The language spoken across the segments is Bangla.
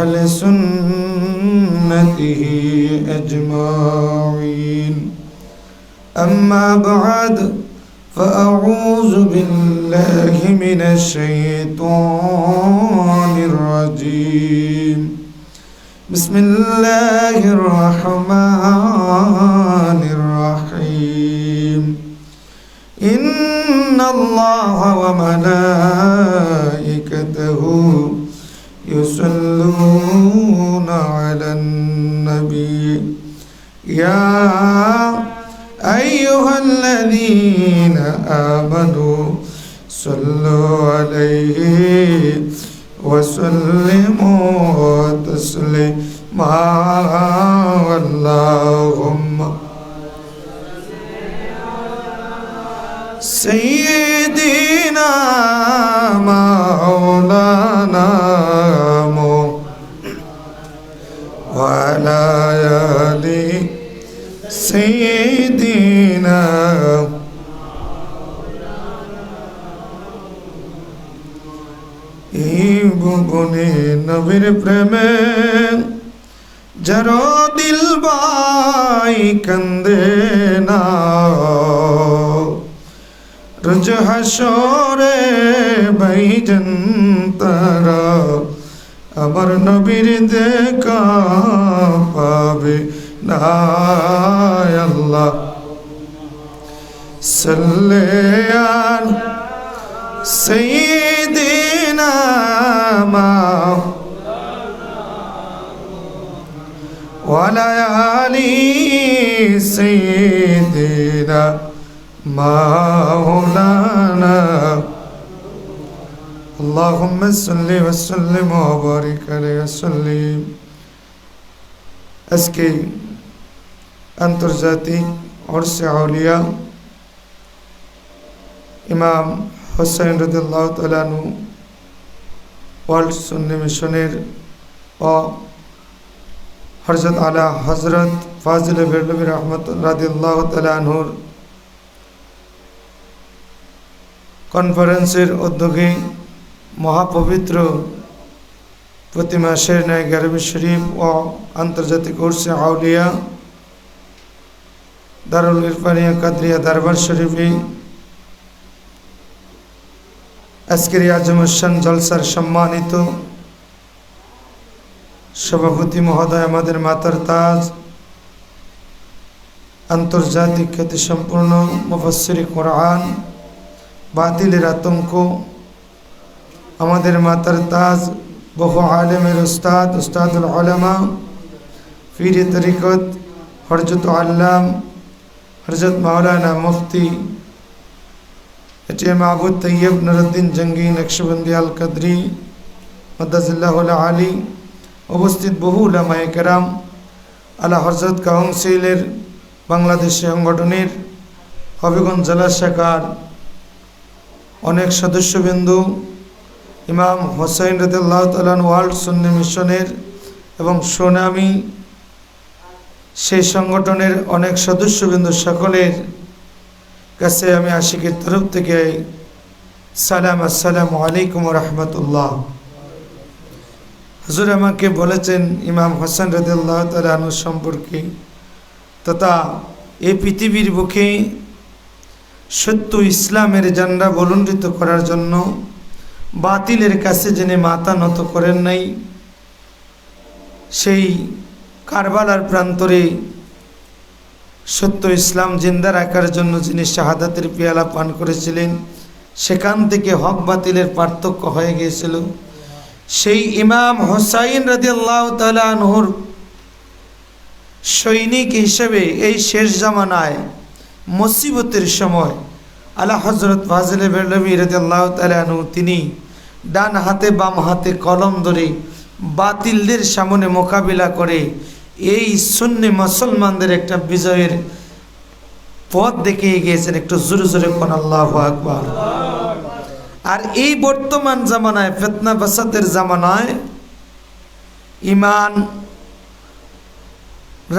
وأهل سنته أجمعين. أما بعد فأعوذ بالله من الشيطان الرجيم. بسم الله الرحمن الرحيم. إن الله وملائكته يصلون على النبي يا أيها الذين آمنوا صلوا عليه وسلموا تسليما. اللهم سيدنا مولانا وعلى آل سيدنا বুবনে নবীর প্রেমে যারা দিল বাই কান্দে না, রোজ হাসরে ভাইজান তারা আমার নবীর দেখা পাবে না। আল্লাহ সাল্লি আলা সাইয়্যিদিনা ওয়া আলা আলি সাইয়্যিদিনা মাওলানা। اللهم صل وسلم وبارك عليه وسلم। আজকে আন্তর্জাতিক উরসে আউলিয়া ইমাম হুসাইন রাদিয়াল্লাহু তাআলা আনহু ওয়ার্ল্ড সুন্নি মিশনের ও হযরত আলা হযরত ফাজিল বেরলভী রহমত রাদিয়াল্লাহু তাআলা আনহুর কনফারেন্সের উদ্যোগে মহাপবিত্র প্রতি মাসের ন্যায় গারবি শরীফ ও আন্তর্জাতিক উরসে আউলিয়া দারুল ইরফানিয়া কাদরিয়া দরবার শরীফে আজকের আজমুশান জলসার সম্মানিত সভাপতি মহোদয়, আমাদের মাতার তাজ, আন্তর্জাতিক খ্যাতি সম্পূর্ণ মুফাসসিরে কোরআন, বাতিলের আতঙ্ক, আমাদের মাতার তাজ, বহু আলেমের উস্তাদ, উস্তাদুল উলামা, পীরে তরিকত হযরত আল্লাম হযরত মাওলানা মুফতি এটিএম আবু তৈয়ব নুরউদ্দিন জঙ্গি নকশবন্দি আল কদরি মাদাজিল্লাহুল আলী, উপস্থিত বহু উলামায়ে কেরাম, আলা হযরত কাউন্সিলের বাংলাদেশি সংগঠনের হবিগঞ্জ জেলা শাখার অনেক সদস্যবৃন্দ, ইমাম হুসাইন রাদিয়াল্লাহু তাআলা ওয়ার্ল্ড সুন্নি মিশনের এবং সুনামি সেই সংগঠনের অনেক সদস্যবৃন্দ, সকলের কাছে আমি আশিকের তরফ থেকে সালাম, আসসালামু আলাইকুম ওয়া রাহমাতুল্লাহ। হুজুর আমাকে বলেছেন ইমাম হুসাইন রাদিয়াল্লাহু তাআলা আনহু সম্পর্কে তথা এই পৃথিবীর বুকে সত্য ইসলামের ঝান্ডা বুলন্দিত করার জন্য বাতিলের কাছে যিনি মাথা নত করেন নাই, সেই কারবালার প্রান্তরে সত্য ইসলাম জিন্দা রাখার জন্য যিনি শাহাদাতের পেয়ালা পান করেছিলেন, সেখান থেকে হক বাতিলের পার্থক্য হয়ে গিয়েছিল। সেই ইমাম হুসাইন রাদিয়াল্লাহু তাআলা আনহুর সৈনিক হিসেবে এই শেষ জামানায় মুসিবতের সময় আলা হযরত ফাজিল বেরলভী রাদিয়াল্লাহু তাআলা আনহু তিনি ডান হাতে বাম হাতে কলম ধরে বাতিলদের সামনে মোকাবিলা করে এই সুন্নি মুসলমানদের একটা বিজয়ের পথ দেখিয়ে গিয়েছেন। একটু জোরে জোরে কোন আল্লাহু আকবার। আর এই বর্তমান জামানায় ফিতনা ফাসাদের জামানায় ঈমান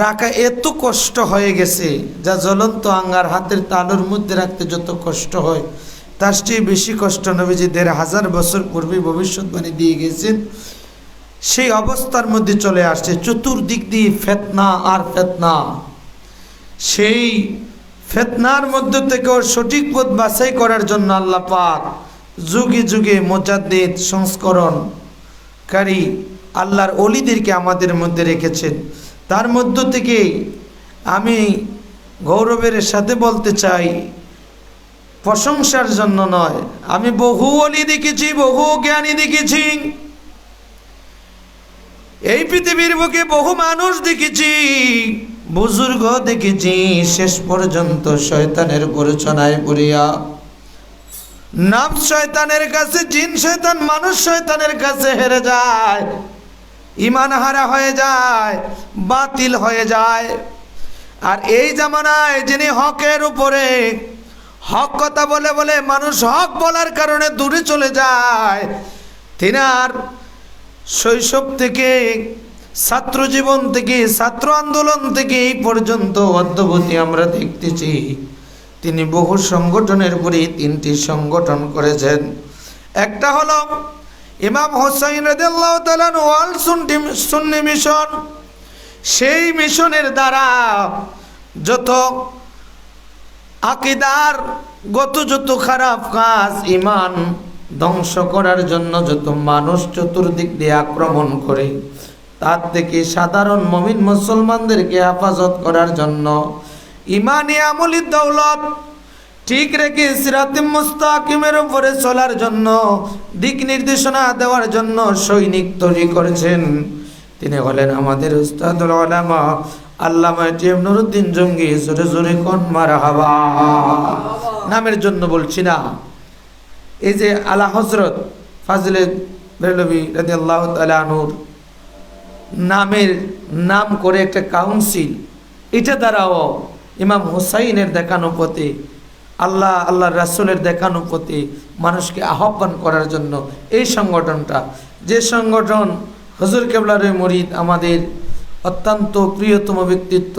রাখা এত কষ্ট হয়ে গেছে, যা জ্বলন্ত আঙ্গার হাতের তালুর মধ্যে রাখতে যত কষ্ট হয়, তার চেয়ে বেশি কষ্ট নবীজি ১৫০০ বছর পূর্বে ভবিষ্যৎবাণী দিয়ে গেছেন। সেই অবস্থার মধ্যে চলে আসছে। চতুর্দিক দিয়ে ফিতনা আর ফিতনা। সেই ফিতনার মধ্য থেকেও সঠিক পথ বাছাই করার জন্য আল্লাহ পাক যুগে যুগে মুজাদ্দিদ সংস্করণকারী আল্লাহর ওলিদেরকে আমাদের মধ্যে রেখেছেন। তার মধ্য থেকে আমি গৌরবের সাথে বলতে চাই, প্রশংসার জন্য নয়, আমি বহু ওলি দেখেছি, বহু জ্ঞানী দেখেছি, এই পৃথিবীর বুকে বহু মানুষ দেখেছি, বুজুর্গ দেখেছি, শেষ পর্যন্ত শয়তানের প্ররোচনায় পড়িয়া, নফস শয়তানের কাছে, জিন শয়তান মানুষ শয়তানের কাছে হেরে যায়, ঈমান হারা হয়ে যায়, বাতিল হয়ে যায়। আর এই জামানায় যিনি হকের উপরে হক কথা বলে বলে মানুষ হক বলার কারণে দূরে চলে যায়, তিনার শৈশব থেকে, ছাত্র জীবন থেকে, ছাত্র আন্দোলন থেকে এই পর্যন্ত অদ্যাবধি আমরা দেখতেছি তিনি বহু সংগঠনের পরে 3টি সংগঠন করেছেন। একটা হলো ইমাম হোসাইন রাদিয়াল্লাহু তাআলা ওয়াল সুন্নি মিশন। সেই মিশনের দ্বারা যত আকীদার যত খারাপ কাজ, ঈমান ধ্বংস করার জন্য যত মানুষ চতুর্দিক দিয়ে আক্রমণ করে, তার থেকে সাধারণ মুমিন মুসলমানদেরকে হেফাজত করার জন্য, ঈমানি আমলি দৌলত ঠিক রেখে সিরাতে মুস্তাকিমের উপরে চলার জন্য, দিক নির্দেশনা দেওয়ার জন্য সৈনিক তৈরি করেছেন। তিনি হলেন আমাদের উস্তাদুল উলামা আল্লামা টিএম নুরউদ্দিন জঙ্গি। জোরে জোরে কোন মারহাবা। নামের জন্য বলছি না, এই যে আলা হযরত ফাজিলে বেরলভী রাদিয়াল্লাহু তাআলা আনহুর নাম করে একটা কাউন্সিল, এটা দ্বারাও ইমাম হুসাইনের দেখানো পথে, আল্লাহর রাসূলের দেখানো পথে মানুষকে আহ্বান করার জন্য এই সংগঠনটা, যে সংগঠন হুজুর কেবলার মুরিদ, আমাদের অত্যন্ত প্রিয়তম ব্যক্তিত্ব,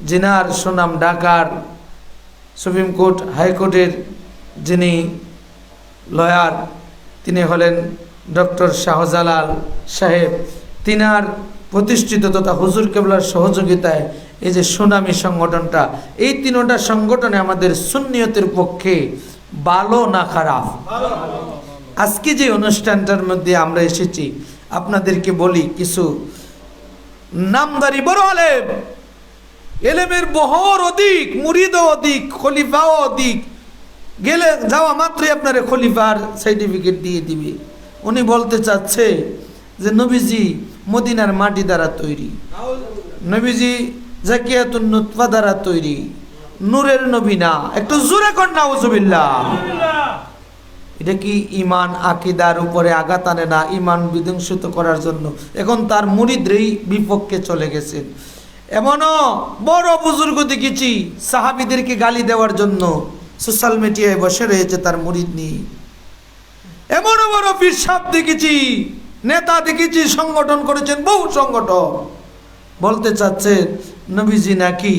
জিনার সুনাম ঢাকার সুপ্রিম কোর্ট হাইকোর্টের যিনি লয়ার, তিনি হলেন ডক্টর শাহজালাল সাহেব। তিনার প্রতিষ্ঠিত তথা হুজুর কেবলার সহযোগিতায় এই যে সুনামি সংগঠনটা, এই 3টা সংগঠনে আমাদের সুন্নিয়তের পক্ষে ভালো না খারাপ। আজকে যে অনুষ্ঠানটার মধ্যে আমরা এসেছি, আপনাদেরকে বলি, কিছু নামদারি বড় আলেম, এলেমের বহর অধিক, মুরিদও অধিক, খলিফাও অধিক, গেলে যাওয়া মাত্রই আপনার খলিফার সার্টিফিকেট দিয়ে দিবে। উনি বলতে চাচ্ছে যে নবীজি মদিনার মাটি দ্বারা তৈরি, নবীজি জাকিয়াতুন নুতফা দ্বারা তৈরি, নূরের নবী না। একটু জোরে কর নাউজুবিল্লাহ। এটা কি ঈমান আকীদার উপরে আঘাত আনে না? ঈমান বিধ্বংসিত করার জন্য এখন তার মুরিদরাই বিপক্ষে চলে গেছেন। এমনও বড় বুজুর্গ দেখেছি সাহাবীদেরকে গালি দেওয়ার জন্য সোশ্যাল মিডিয়ায় বসে রয়েছে তার মুরিদ নিয়ে। এমনও বড় পীর সাহেব দেখেছি, নেতা দেখেছি, সংগঠন করেছেন, বহু সংগঠন। বলতে চাচ্ছে নবীজি নাকি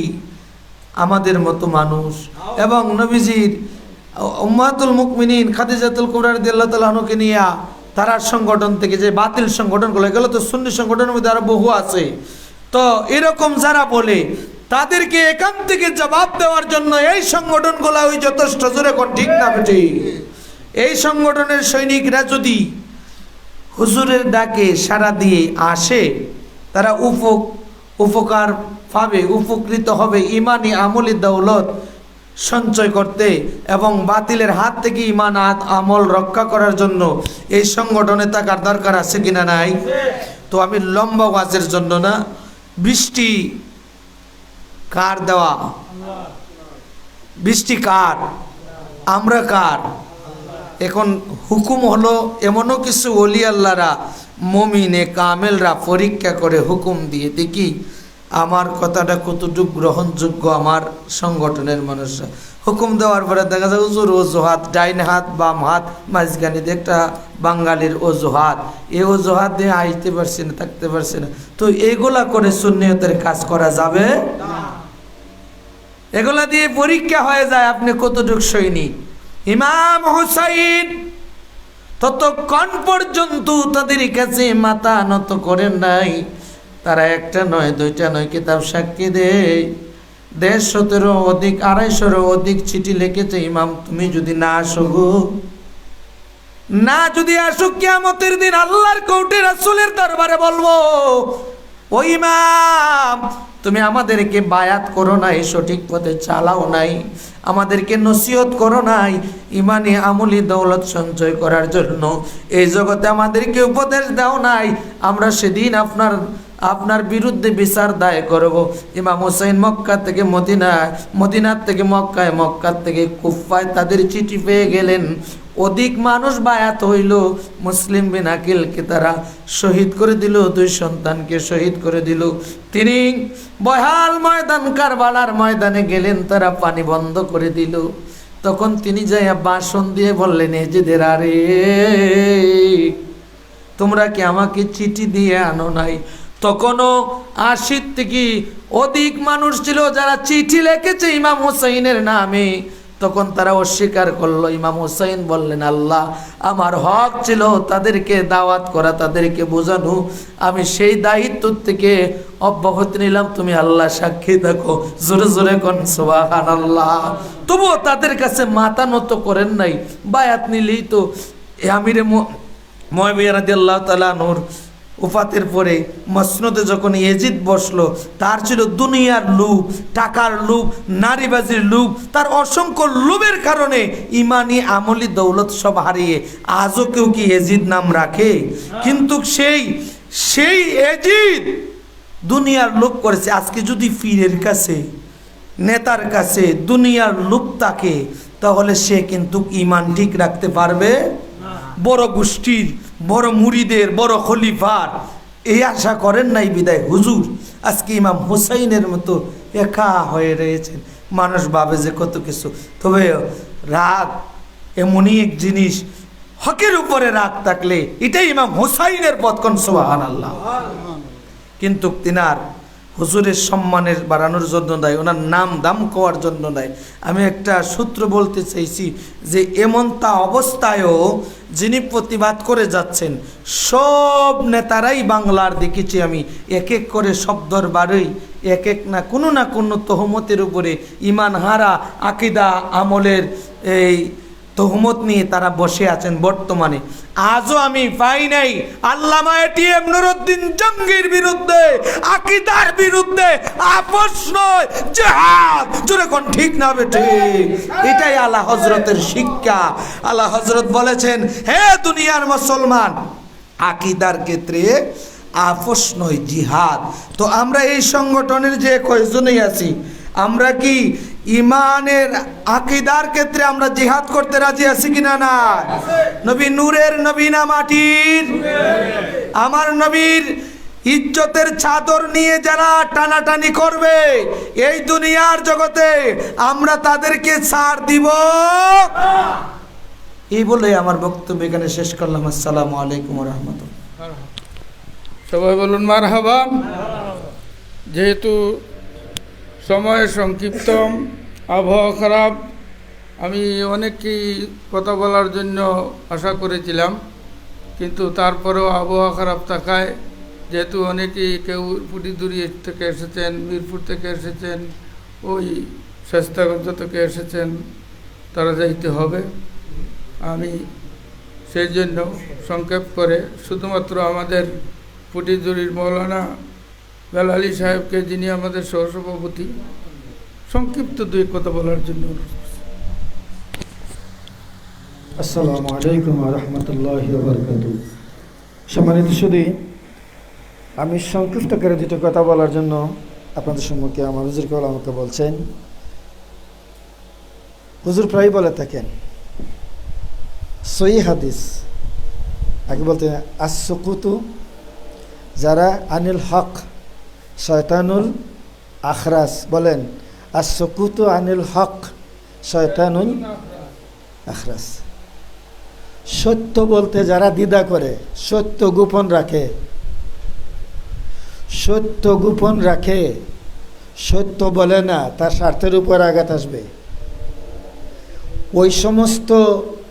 আমাদের মতো মানুষ, এবং নবীজির উম্মাতুল মুমিনিন খাদিজাতুল কুবরা রাদিয়াল্লাহু তাআলা আনহাকে নিয়ে তার সংগঠন থেকে যে বাতিল সংগঠনগুলো, এগুলো তো সুন্নি সংগঠনের মধ্যে আরো বহু আছে। তো এরকম যারা বলে তাদেরকে এখান থেকে জবাব দেওয়ার জন্য এই সংগঠনগুলো ওই যথেষ্ট। জোরে কোন ঠিক না বেটি? এই সংগঠনের সৈনিকরা যদি হুজুরের ডাকে সাড়া দিয়ে আসে, তারা উপকার পাবে, উপকৃত হবে ঈমানি আমলি দৌলত সঞ্চয় করতে এবং বাতিলের হাত থেকে ঈমান আমল রক্ষা করার জন্য এই সংগঠনে থাকার দরকার আছে কিনা নাই? তো আমি লম্বা ওয়াজের জন্য না, বৃষ্টি কার দেওয়া? বৃষ্টি কার? আমরা কার? এখন হুকুম হলো, এমনও কিছু ওলি আল্লাহরা, মুমিনে কামেলরা পরীক্ষা করে হুকুম দিয়ে দেখি আমার কথাটা কতটুকু গ্রহণযোগ্য। আমার সংগঠনের মানুষরা হুকুম দেওয়ার পরে দেখা যায় হুজুর অজুহাত, ডাইন হাত বাম হাত মাঝখানে দিয়ে একটা বাঙালির অজুহাত, এই অজুহাত দিয়ে আসতে পারছে না, থাকতে পারছে না। তো এগুলা করে সুন্নিয়তের কাজ করা যাবে না। এগুলা দিয়ে পরীক্ষা হয়ে যায় আপনি কতটুকু সৈনিক। ইমাম হুসাইন ততক্ষণ পর্যন্ত তাদের কাছে মাথা নত করেন নাই। তারা একটা নয় দুইটা নয় কিতাব সাক্ষী দেয় 150 অধিক 250 অধিক চিঠি লিখেছে, ইমাম তুমি যদি না আসো গো, না যদি আসো, কিয়ামতের দিন আল্লাহর কোর্টে রাসূলের দরবারে বলবো, ও ইমাম তুমি আমাদেরকে বায়াত করো নাই, সঠিক পথে চালাও নাই, আমাদেরকে নসিহত করো নাই ইমানি আমলি দৌলত সঞ্চয় করার জন্য, এই জগতে আমাদেরকে উপদেশ দাও নাই, আমরা সেদিন আপনার বিরুদ্ধে বিচার দায় করব। ইমাম হুসাইন মক্কা থেকে মদিনায়, মদিনার থেকে মক্কায়, মক্কার থেকে কুফায় তাদের চিঠি পেয়ে গেলেন। অধিক মানুষ বায়াত হইল। মুসলিম বিন আকিলকে তারা শহীদ করে দিল, 2 সন্তানকে শহীদ করে দিল। তিনি বহাল ময়দান কারবালার ময়দানে গেলেন, তারা পানি বন্ধ করে দিল। তখন তিনি যাইয়া ভাষণ দিয়ে বললেন, এজিদের আরে তোমরা কি আমাকে চিঠি দিয়ে আনো নাই? তখনও 80 থেকে অধিক মানুষ ছিল যারা চিঠি লিখেছে ইমাম হুসাইনের নামে। তখন তারা অস্বীকার করলো। ইমাম হুসাইন বললেন, আল্লাহ আমার হক ছিল তাদেরকে দাওয়াত করা, তাদেরকে বোঝানো, আমি সেই দায়িত্ব থেকে অব্যাহতি নিলাম, তুমি আল্লাহ সাক্ষী থাকো। জোরে জোরে কোন সুবহানাল্লাহ। তবুও তাদের কাছে মাথা নত করেন নাই, বায়াত নিলেই তো। আমিরে মুআবিয়া রাদিয়াল্লাহু তাআলা নূর উফাতের পরে মসনদে যখন ইয়াজিদ বসলো, তার ছিল দুনিয়ার লোভ, টাকার লোভ, নারীবাজির লোভ, তার অসংখ্য লোভের কারণে ইমানি আমলি দৌলত সব হারিয়ে আজও কেউ কি ইয়াজিদ নাম রাখে? কিন্তু সেই ইয়াজিদ দুনিয়ার লোভ করেছে। আজকে যদি পীরের কাছে, নেতার কাছে দুনিয়ার লোভ থাকে, তাহলে সে কিন্তু ইমান ঠিক রাখতে পারবে? বড় গোষ্ঠীর, বড় মুরিদের, বড় খলিফার এই আশা করেন নাই বিদায় হুজুর আজকে ইমাম হুসাইনের মতো একা হয়ে রয়েছেন। মানুষ ভাবে যে কত কিছু, তবে রাগ এমনই এক জিনিস, হকের উপরে রাগ থাকলে এটাই ইমাম হুসাইনের পথ। কোন সুবহানাল্লাহ। কিন্তু তিনার হুজুরের সম্মানের বাড়ানোর জন্য নয়, ওনার নাম দাম করার জন্য নয়। আমি একটা সূত্র বলতে চাইছি যে এমন তা অবস্থায়ও যিনি প্রতিবাদ করে যাচ্ছেন, সব নেতারাই বাংলার দেখেছি আমি এক এক করে শব্দর বারই এক এক না কোনো তহমতের উপরে ইমান হারা আকিদা আমলের এই তহমত নিয়ে তারা বসে আছেন বর্তমানে। আজও আমি পাই নাই আল্লামা এটিএম নুরউদ্দিন জঙ্গির বিরুদ্ধে, আকিদার বিরুদ্ধে আপোষ নয় জিহাদ। জোরে কোন ঠিক না বেঠে? এটাই আলা হযরতের শিক্ষা। আলা হযরত বলেছেন, হে দুনিয়ার মুসলমান, আকিদার ক্ষেত্রে আপোষ নয় জিহাদ। তো আমরা এই সংগঠনের যে কয়জনই আছি, আমরা কি ইমানের আকিদার ক্ষেত্রে আমরা জিহাদ করতে রাজি আছি কিনা? না। নবী নূরের নবী না মাটির? আমার নবীর ইজ্জতের চাদর নিয়ে যারা টানাটানি করবে এই দুনিয়ার জগতে, আমরা তাদেরকে ছাড় দিব। এই বলে আমার বক্তব্য এখানে শেষ করলাম। আসসালামু আলাইকুম ওয়া রাহমাতুল্লাহ। সবাই বলুন মারহাবা। যেহেতু সময় সংক্ষিপ্ত, আবহাওয়া খারাপ, আমি অনেককেই কথা বলার জন্য আশা করেছিলাম, কিন্তু তারপরেও আবহাওয়া খারাপ থাকায়, যেহেতু অনেকেই কেউ পুটিদুরি থেকে এসেছেন, মিরপুর থেকে এসেছেন, ওই স্বাস্থ্যগঞ্জ থেকে এসেছেন, তারা যাইতে হবে। আমি সেই জন্য সংক্ষেপ করে শুধুমাত্র আমাদের পুটিদুরির মৌলানা বেলালী সাহেবকে, যিনি আমাদের সহসভাপতি, সংক্ষিপ্ত 2 কথা বলার জন্য। আসসালামু আলাইকুম ওয়া রাহমাতুল্লাহি ওয়া বারাকাতুহু। সম্মানিত সুধী, আমি সংক্ষিপ্ত করে 2টি কথা বলার জন্য আপনাদের সম্মুখে আমার হুজুর কেবল আমাকে বলছেন। হুজুর প্রায় বলে থাকেন, সহিহ হাদিস আগে বলতে আসসুকুতু যারা আনিল হক শয়তানুল আখরাস, বলেন আসসুকুতু আনিল হক শয়তানুল আখরাস। সত্য বলতে যারা দ্বিধা করে, সত্য গোপন রাখে, সত্য গোপন রাখে, সত্য বলে না, তার স্বার্থের উপর আঘাত আসবে, ওই সমস্ত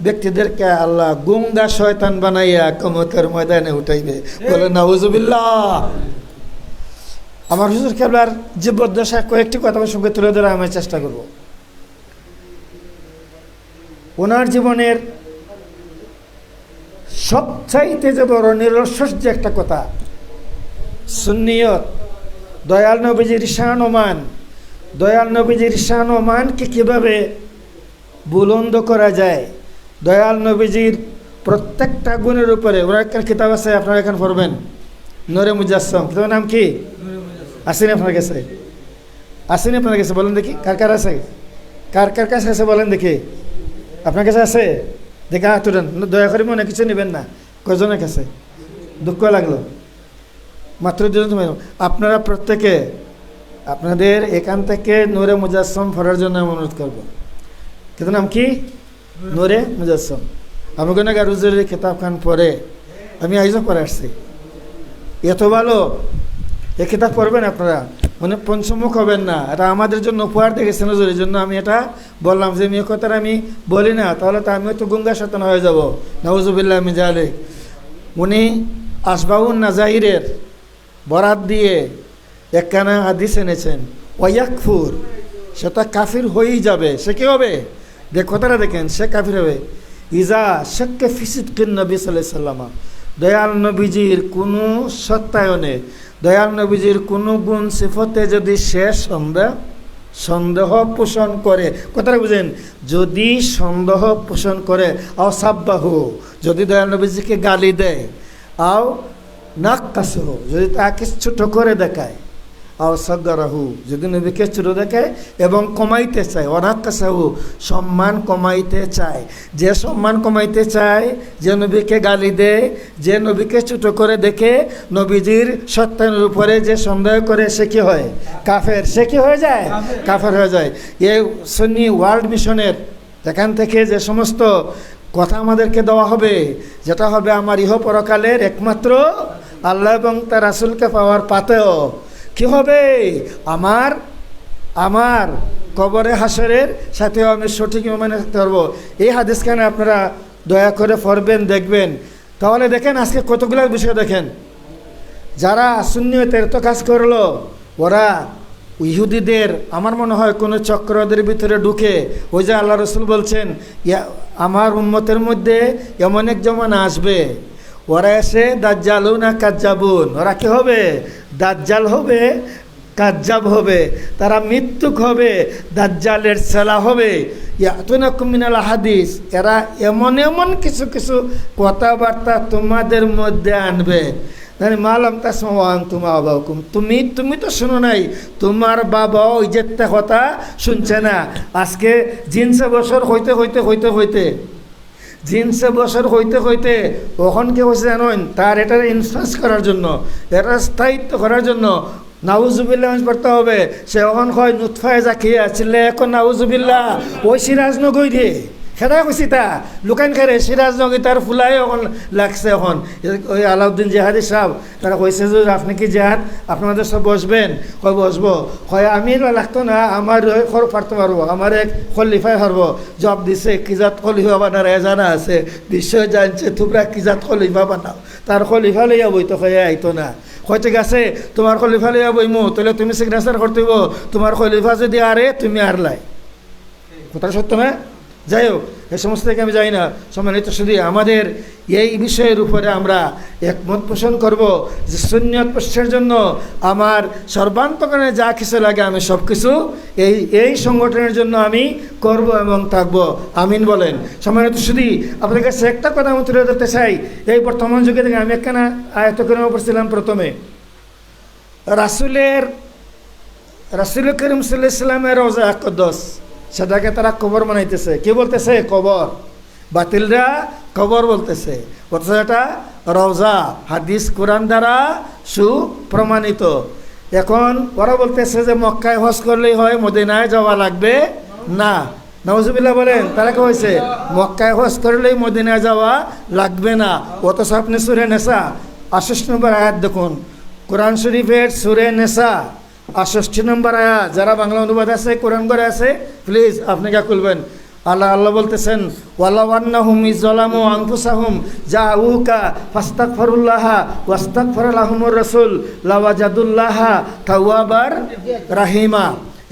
ব্যক্তিদেরকে আল্লাহ গুঙ্গা শয়তান বানাইয়া কিয়ামতের ময়দানে উঠাইবে, বলে নাউজুবিল্লাহ। আমার হুজুর কেবলার জীবদ্দশায় কয়েকটি কথা আমার সঙ্গে তুলে ধরে আমি চেষ্টা করব। ওনার জীবনের সবচাইতে যে বড় নিরস্বস্য একটা কথা, সুন্নিয়ত, দয়াল নবীজির শান ও মান, দয়াল নবীজির শান ও মানকে কীভাবে বুলন্দ করা যায়, দয়াল নবীজির প্রত্যেকটা গুণের উপরে। ওনার একটা কিতাব আছে, আপনারা এখানে পড়বেন, নূরে মুজাসসাম। কিতাবের নাম কি? আসেনি আপনার কাছে? আসেনি আপনার কাছে? বলেন দেখি কার কার আছে, কার কার কাছে আছে বলেন দেখি। আপনার কাছে আছে? দেখে হাত তুলেন, দয়া করে মনে কিছু নেবেন না। কয়জনের কাছে? দুঃখ লাগলো, মাত্র দুজন। আপনারা প্রত্যেকে আপনাদের এখান থেকে নূরে মুজাসসাম পড়ার জন্য আমি অনুরোধ করবো। কিন্তু নাম কি? নূরে মুজাসসাম। আমি কোনো হুজুরের কিতাবখান পড়ে আমি আইজও পড়ে আসছি, এত ভালো। এই কিতাব পড়বেন আপনারা, মানে পঞ্চমুখ হবেন না। এটা আমাদের জন্য উপহার দেখেছেন হুজুরের জন্য। আমি এটা বললাম যে আমি কথাটা আমি বলি না, তাহলে তো আমিও তো গুঙ্গা শয়তান হয়ে যাব, নাউজুবিল্লাহ মিন যালিক। উনি আসবাউন নাজাইরের বরাত দিয়ে একখানা হাদিস এনেছেন, ওয়াকফুর, সেটা কাফির হয়েই যাবে। সে কী হবে? কথাটা দেখেন, সে কাফির হবে। ইজা শেখকে ফিসিদকিন নবী সাল্লাল্লাহু আলাইহি ওয়াসাল্লাম, দয়াল নবীজির কোনো সত্যায়নে, দয়াল নবীজির কোনো গুণ সিফতে যদি সে সন্দেহ পোষণ করে, কথাটা বুঝেন, যদি সন্দেহ পোষণ করে, আও সাব্বাহু, যদি দয়াল নবীজিকে গালি দেয়, আও নাক্কাসহু, যদি তাকে ছোট করে দেখায়, আও সাগরাহু, যদি নবীকে ছোট দেখায় এবং কমাইতে চায়, অনাক্কাসাহু, সম্মান কমাইতে চায়। যে সম্মান কমাইতে চায়, যে নবীকে গালি দেয়, যে নবীকে ছোট করে দেখে, নবীজির সত্যায়নের উপরে যে সন্দেহ করে, সে কি হয়? কাফের। সে কি হয়ে যায়? কাফের হয়ে যায়। এই সুন্নি ওয়ার্ল্ড মিশনের এখান থেকে যে সমস্ত কথা আমাদেরকে দেওয়া হবে, যেটা হবে আমার ইহ পরকালের একমাত্র আল্লাহ এবং তার রাসূলকে পাওয়ার পাতেও কি হবে? আমার কবরে হাসরের সাথেও আমি সঠিক মানে থাকতে পারবো। এই হাদিসখানে আপনারা দয়া করে পড়বেন, দেখবেন। তাহলে দেখেন আজকে কতগুলো বিষয় দেখেন, যারা সুন্নিয়তের তো কাজ করলো, ওরা ইহুদিদের আমার মনে হয় কোনো চক্রদের ভিতরে ঢুকে, ওই যে আল্লাহ রসুল বলছেন আমার উম্মতের মধ্যে এমন এক জমানা আসবে, ওরা এসে দাজ্জালুনা কাজ্জাবুন, ওরা কি হবে? দাজ্জাল হবে, কাজ্জাব হবে, তারা মৃত্যুক হবে, দাজ্জালের ছেলা হবে। ইয়াতুনাকুম মিনাল হাদিস, এরা এমন এমন কিছু কিছু কথাবার্তা তোমাদের মধ্যে আনবে, মালাম তাসমাওয়ান তোমা বাবাকুম, তুমি তো শোনো নাই, তোমার বাবা ওই যে কথা শুনছে না। আজকে জিনসে বছর হইতে হইতে হইতে হইতে জিনসে বছর হইতে হইতে কখন কে হয়েছে জানেন? তার এটা ইনফ্লুয়েন্স করার জন্য, এটা স্থায়িত্ব করার জন্য নাউজুবিল্লাহ পড়তে হবে। সে এখন হয় নুৎফায় জাকিয়া ছিলে, এখন নাউজুবিল্লাহ ওই সিরাজনগর রে খেদা কইছি তা লুকান খেরে সিরাজনগর তার ফুলাই এখন লাগছে। এখন ওই আলাউদ্দিন জেহাদি সাহেব তারা কইছে যে আপনি কি জেহাদ আপনাদের সব বসবেন? হয় বসবো। হয় আমি লাগতো না, আমার খরচ পারতে পারবো, আমার এক খলিফাই পারবো। জব দিছে কিজাত খলিফা বানার জানা আছে, বিশ্ব জানছে তোমরা কিজাত খলিফা বানাও, তার খলিফা লইয়া বইতো হয়ে আইতো না। হয়তো গেছে তোমার খলিফা লইয়া বইমু, তাহলে তুমি সিগনেচার করতে হইব, তোমার খলিফা যদি আরে তুমি আর লাই, কথা সত্য না? যাই হোক, এই সমস্ত থেকে আমি যাই না। সম্মানিত শুধু আমাদের এই বিষয়ের উপরে আমরা একমত পোষণ করব যে সুন্নিয়ত প্রতিষ্ঠার জন্য আমার সর্বান্তকরণে যা কিছু লাগে আমি সব কিছু এই সংগঠনের জন্য আমি করব এবং থাকবো। আমিন বলেন। সম্মানিত শুধু আপনাদের কাছে একটা কথা আমি তুলে ধরতে চাই। এই বর্তমান যুগে থেকে আমি একখানা আয়ত্ত করে পড়ছিলাম। প্রথমে রাসূল করিম সাল্লাল্লাহু আলাইহি ওয়াসাল্লামের রওজা আকদস, সেটাকে তারা কবর বানাইতেছে। কি বলতেছে? কবর। বাতিলরা কবর বলতেছে, অথচ এটা রওজা, হাদিস কোরআন দ্বারা সুপ্রমাণিত। এখন ওরা বলতেছে যে মক্কায় হজ করলেই হয়, মদিনায় যাওয়া লাগবে না। নাউজুবিল্লাহ বলেন। তারা কে হয়েছে? মক্কায় হজ করলেই মদিনায় যাওয়া লাগবে না। অথচ আপনি সূরা নেসা 68 নম্বর আয়াত দেখুন, কোরআন শরীফের সূরা নেসা 68 নম্বর আয়াত। যারা বাংলা অনুবাদ আছে, কোরআন করে আছে, প্লিজ আপনি কে খুলবেন। আল্লাহ বলতেছেন ওয়ালাউ আন্নাহুম ইযলামু আনফুসাহুম জাউকা ফাস্তাগফিরুল্লাহ ওয়াস্তাগফারা লাহুমুর রাসূল লাওয়াজাদুল্লাহা তাওয়াবার রাহিমা।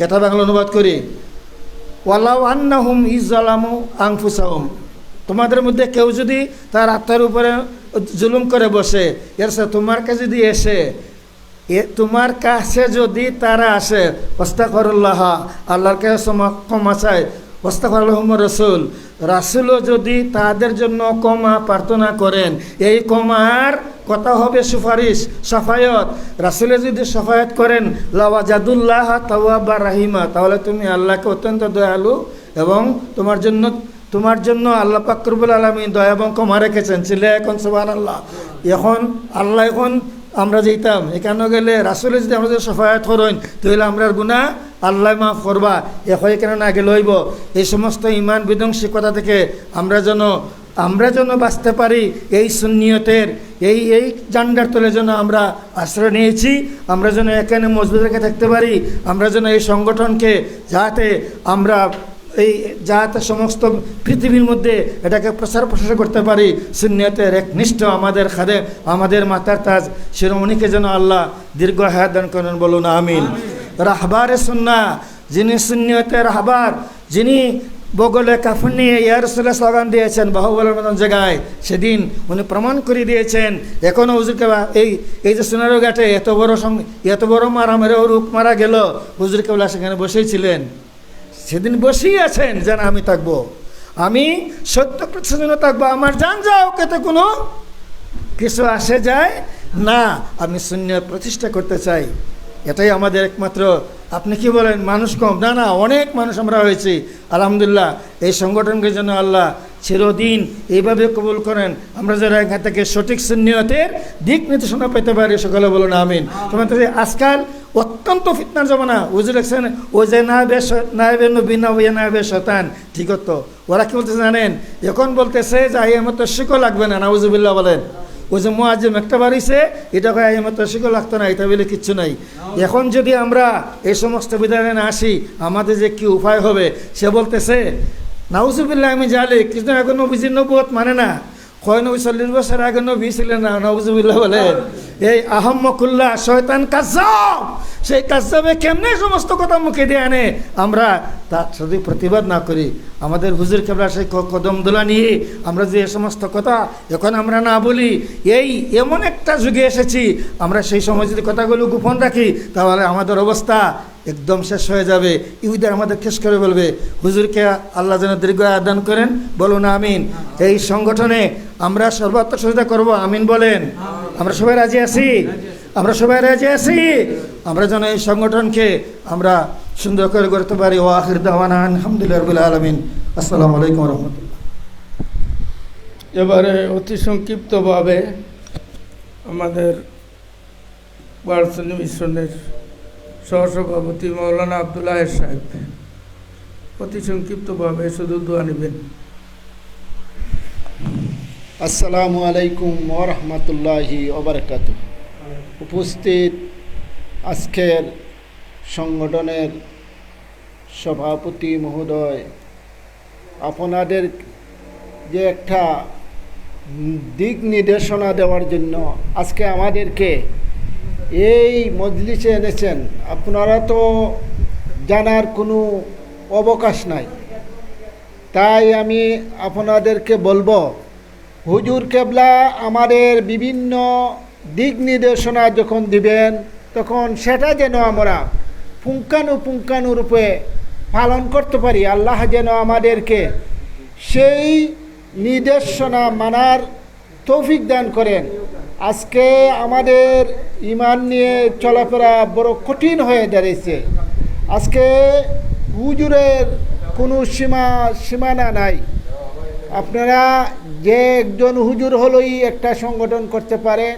এটা বাংলা অনুবাদ করি, ওয়ালাউ আন্নাহুম ইযলামু আনফুসাহুম, তোমাদের মধ্যে কেউ যদি তার আত্মার উপরে জুলুম করে বসে, এর সাথে তোমার কাছে যদি এসে তোমার কাছে যদি তারা আসে ওয়াস্তাগফিরুল্লাহ, আল্লাহর কাছে ক্ষমা চায়, ওয়াস্তাগফারা লাহুমুর রাসূল, রাসূলও যদি তাদের জন্য ক্ষমা প্রার্থনা করেন, এই ক্ষমার কথা হবে সুপারিশ, সাফায়াত। রাসূলে যদি সাফায়াত করেন লাওয়াজাদুল্লাহ তাওয়াবার রাহিমা, তাহলে তুমি আল্লাহকে অত্যন্ত দয়ালু এবং তোমার জন্য আল্লাহ পাক রব্বুল আলামিন দয়া এবং ক্ষমা রেখেছেন। ছিলে এখন সুবহানাল্লাহ। এখন আমরা যেতাম এখানে গেলে রাসূলে যদি আমরা সাফায়াত করেন তাহলে আমরার গুনাহ আল্লাহ মাফ করবা, এখন এখানে না গেলে হইব। এই সমস্ত ইমান বিধ্বংসী কথা থেকে আমরা যেন বাঁচতে পারি, এই সুন্নিয়তের এই জান্ডার তলে যেন আমরা আশ্রয় নিয়েছি, আমরা যেন এখানে মজবুত রেখে থাকতে পারি, আমরা যেন এই সংগঠনকে যাতে সমস্ত পৃথিবীর মধ্যে এটাকে প্রসার করতে পারি। সুন্নিয়তের একনিষ্ঠ আমাদের খাদেম, আমাদের মাতার তাজ শিরোমণিকে যেন আল্লাহ দীর্ঘ হায়াত দান করেন, বলুন আমিন। রাহবারে সুন্নাহ, যিনি সুন্নিয়তের রাহবার, যিনি বগলে কাফন নিয়ে ইয়া রাসূলুল্লাহ স্লোগান দিয়েছেন বাহুবলের মতন জায়গায়, সেদিন উনি প্রমাণ করে দিয়েছেন। এখনও হুজুরকে এই যে সোনারো ঘাটে এত বড় রূপ মারা গেল, হুজুর কেবলা সেখানে বসেই ছিলেন, সেদিন বসেই আছেন যেন আমি থাকবো, আমি 70% থাকবো, আমার জান যাও কেতে কোনো কিছু আসে যায় না, আমি সুন্নিয়ত প্রতিষ্ঠা করতে চাই। এটাই আমাদের একমাত্র। আপনি কি বলেন মানুষ কম? না, অনেক মানুষ আমরা হয়েছি আলহামদুলিল্লাহ। এই সংগঠনকে যেন আল্লাহ চিরদিন এইভাবে কবুল করেন, আমরা যারা এখান থেকে সঠিক সুন্নিয়তের দিক নির্দেশনা পেতে পারি, সকলে বলুন আমিন। তোমার আজকাল অত্যন্ত ফিতনার জমানা, বুঝে রাখছেন, ও যে নায়েবে নবী না ওই নায়েবে শয়তান, ঠিক তো। ওরা কি বলতেছে জানেন? এখন বলতেছে যে আইএমএ তো শিকো লাগবে না, নাউজুবিল্লাহ বলেন। ওই যে মুআজ্জিম একটা বাড়িছে, এটা কয় আইএমএ তো শিকো লাগতো না, এটা বলে কিচ্ছু নাই। এখন যদি আমরা এই সমস্ত বিধানে না আসি, আমাদের যে কি উপায় হবে? সে বলতেছে নাউজুবিল্লাহ আমি জানি কৃষ্ণ এখন নবীজির নবুয়ত মানে না, কয় নবী 40 বছর আগে নবী ছিলেন না, নাউজুবিল্লাহ বলেন। এই আহম্মকুল্লাহ শয়তান কাজ্জাব, সেই কাজ্জাবে কেমনে সমস্ত কথা মুখে দিয়ে আনে, আমরা তার যদি প্রতিবাদ না করি, আমাদের হুজুর কেবলা সেই কদম দোলা নিয়ে আমরা যে সমস্ত কথা এখন আমরা না বলি, এমন একটা যুগে এসেছি, আমরা সেই সময় যদি কথাগুলো গোপন রাখি তাহলে আমাদের অবস্থা একদম শেষ হয়ে যাবে। ইহুদিরা আমাদের শেষ করে বলবে। হুজুরকে আল্লাহ যেন দীর্ঘ আয়ু দান করেন, বলুন আমিন। এই সংগঠনে আমরা সর্বাত্মক সহযোগিতা করব, আমিন বলেন। আমরা সবাই রাজি আছি? আমরা যেন এই সংগঠনকে আমরা সুন্দর করে করতে পারি। ওয়া আখির দাওয়ানা আলহামদুলিল্লাহি রাব্বিল আলামিন। আসসালামু আলাইকুম ওয়া রাহমাতুল্লাহ। এবারে অতি সংক্ষিপ্তভাবে আমাদের বারসুন্নি মিশনের সহসভাপতি মৌলানা আব্দুল্লাহ সাহেব অতি সংক্ষিপ্তভাবে শুধু দোয়া নেবেন। আসসালামু আলাইকুম ওয়া রাহমাতুল্লাহি ওয়া বারাকাতুহু। উপস্থিত আজকের সংগঠনের সভাপতি মহোদয়, আপনাদের যে একটা দিক নির্দেশনা দেওয়ার জন্য আজকে আমাদেরকে এই মজলিসে এনেছেন, আপনারা তো জানার কোনো অবকাশ নাই, তাই আমি আপনাদেরকে বলবো, হুজুর কেবলা আমাদের বিভিন্ন দিক নির্দেশনা যখন দিবেন তখন সেটা যেন আমরা পুঙ্খানুপুঙ্খানুরূপে পালন করতে পারি। আল্লাহ যেন আমাদেরকে সেই নির্দেশনা মানার তৌফিক দান করেন। আজকে আমাদের ঈমান নিয়ে চলাফেরা বড় কঠিন হয়ে দাঁড়িয়েছে। আজকে হুজুরের কোনো সীমানা নাই। আপনারা যে একজন হুজুর হলেই একটা সংগঠন করতে পারেন,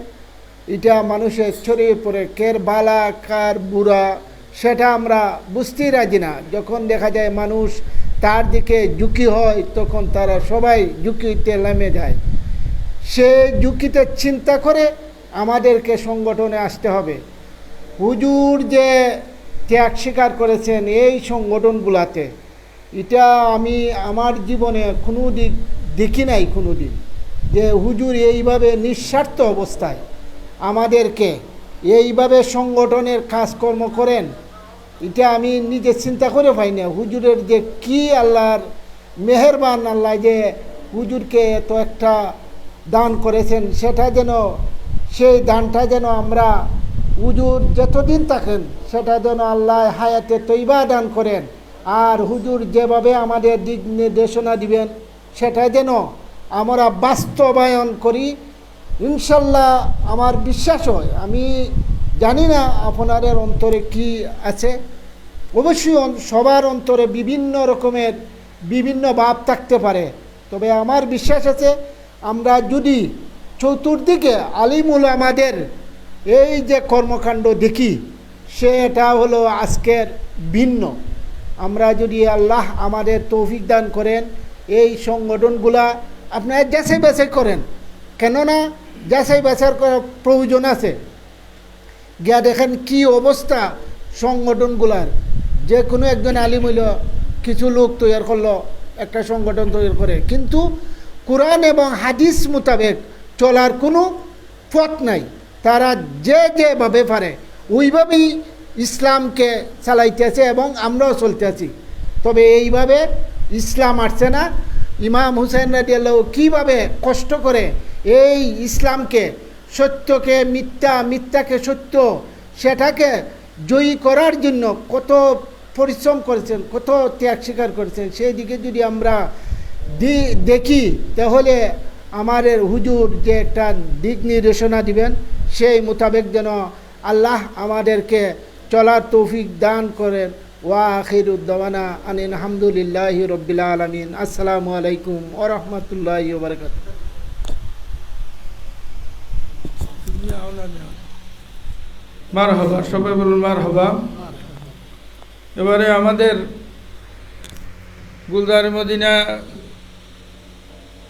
এটা মানুষের ছড়িয়ে পড়ে, কের বালা কার বুড়া সেটা আমরা বুঝতেই রাজি না। যখন দেখা যায় মানুষ তার দিকে ঝুঁকি হয়, তখন তারা সবাই ঝুঁকিতে নেমে যায়। সে ঝুঁকিতে চিন্তা করে আমাদেরকে সংগঠনে আসতে হবে। হুজুর যে ত্যাগ স্বীকার করেছেন এই সংগঠনগুলাতে, এটা আমি আমার জীবনে কোনো দিক দেখি নাই কোনো দিন, যে হুজুর এইভাবে নিঃস্বার্থ অবস্থায় আমাদেরকে এইভাবে সংগঠনের কাজকর্ম করেন। এটা আমি নিজে চিন্তা করে পাই না হুজুরের যে কি আল্লাহর মেহেরবান, আল্লাহ যে হুজুরকে এত একটা দান করেছেন, সেটা যেন সেই দানটা যেন আমরা হুজুর যতদিন থাকেন সেটা যেন আল্লাহ হায়াতে তৈবা দান করেন। আর হুজুর যেভাবে আমাদের দিক নির্দেশনা দিবেন সেটা যেন আমরা বাস্তবায়ন করি, ইনশাল্লাহ আমার বিশ্বাস হয়। আমি জানি না আপনাদের অন্তরে কি আছে, অবশ্যই সবার অন্তরে বিভিন্ন রকমের বিভিন্ন ভাব থাকতে পারে, তবে আমার বিশ্বাস আছে আমরা যদি চতুর্দিকে আলিমুল আমাদের এই যে কর্মকাণ্ড দেখি সেটা হলো আজকের ভিন্ন। আমরা যদি আল্লাহ আমাদের তৌফিক দান করেন এই সংগঠনগুলা আপনারা যাচাই বাছাই করেন, কেননা যাচাই বাছাই করার প্রয়োজন আছে। গিয়া দেখেন কি অবস্থা সংগঠনগুলার। যে কোনো একজন আলিম হইল কিছু লোক তৈরি করলো, একটা সংগঠন তৈরি করে, কিন্তু কোরআন এবং হাদিস মোতাবেক চলার কোনো পথ নাই। তারা যেভাবে পারে ওইভাবেই ইসলামকে চালাইতেছে এবং আমরাও চলতে আছি। তবে এইভাবে ইসলাম আসছে না। ইমাম হুসেন রাদিয়াল্লাহু কীভাবে কষ্ট করে এই ইসলামকে, সত্যকে মিথ্যা, মিথ্যাকে সত্য, সেটাকে জয়ী করার জন্য কত পরিশ্রম করেছেন, কত ত্যাগ স্বীকার করেছেন, সেই দিকে যদি আমরা দেখি তাহলে আমাদের হুজুর যে একটা দিক নির্দেশনা দিবেন সেই মোতাবেক যেন আল্লাহ আমাদেরকে চলার তৌফিক দান করেন। ওয়া আখিরুদ দাওয়ানা আনিল হামদুলিল্লাহি রাব্বিল আলামিন। আসসালামু আলাইকুম ওয়া রাহমাতুল্লাহি ওয়া বারাকাতুহু। মারহাবা, সবাই বলুন মারহাবা। এবারে আমাদের গুলজার মদিনা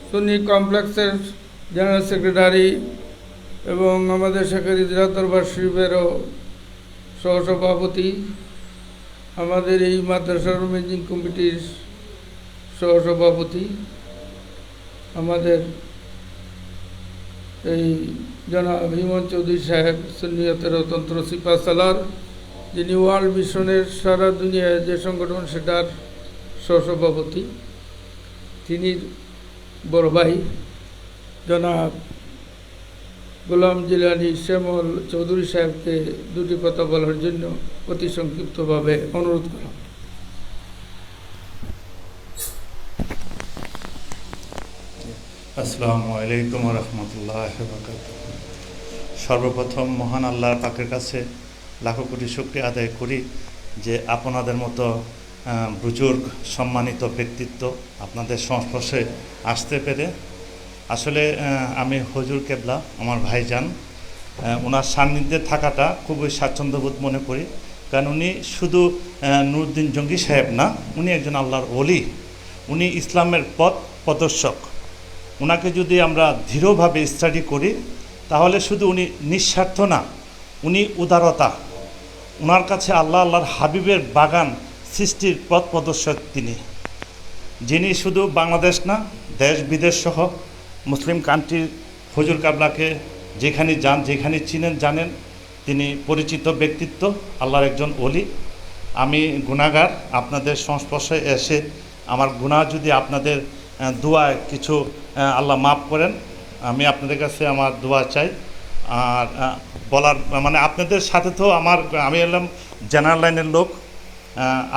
সুন্নি কমপ্লেক্সের জেনারেল সেক্রেটারি এবং আমাদের শেখের ইজরাত দরবার শরীফেরও সহসভাপতি, আমাদের এই মাদ্রাসার ম্যানেজিং কমিটির সহসভাপতি, আমাদের এই জনাব হিমন্ত চৌধুরী সাহেব, সুন্নিয়তের অতন্ত্র সিপাহ সালার, যিনি ওয়ার্ল্ড মিশনের সারা দুনিয়ায় যে সংগঠন সেটার সহসভাপতি, তিনি বড় ভাই জনাব গোলাম জিলানী শ্যামল চৌধুরী সাহেবকে দুটি কথা বলার জন্য অতি সংক্ষিপ্তভাবে অনুরোধ করলাম। আসসালামু আলাইকুম ওয়া রাহমাতুল্লাহি ওয়া বারাকাতুহু। সর্বপ্রথম মহান আল্লাহর পাকের কাছে লাখো কোটি শুকরিয়া আদায় করি যে আপনাদের মতো বুজুর্গ সম্মানিত ব্যক্তিত্ব আপনাদের সংস্পর্শে আসতে পেরে। আসলে আমি হুজুর কেবলা আমার ভাইজান, ওনার সান্নিধ্যে থাকাটা খুবই স্বাচ্ছন্দ্যবোধ মনে করি, কারণ উনি শুধু নুরুদ্দিন জঙ্গি সাহেব না, উনি একজন আল্লাহর ওলি, উনি ইসলামের পথ প্রদর্শক। ওনাকে যদি আমরা দৃঢ়ভাবে স্টাডি করি তাহলে শুধু উনি নিঃস্বার্থ না, উনি উদারতা, ওনার কাছে আল্লাহর হাবিবের বাগান সৃষ্টির পথ প্রদর্শক তিনি, যিনি শুধু বাংলাদেশ না দেশ বিদেশ সহ মুসলিম কান্ট্রির হুজুর কাবলাকে যেখানে যান, যেখানে চিনেন জানেন, তিনি পরিচিত ব্যক্তিত্ব, আল্লাহর একজন ওলি। আমি গুনাহগার, আপনাদের সংস্পর্শে এসে আমার গুনাহ যদি আপনাদের দোয়ায় কিছু আল্লাহ মাফ করেন, আমি আপনাদের কাছে আমার দোয়া চাই। আর বলার মানে আপনাদের সাথে তো আমি এলাম জেনারেল লাইনের লোক,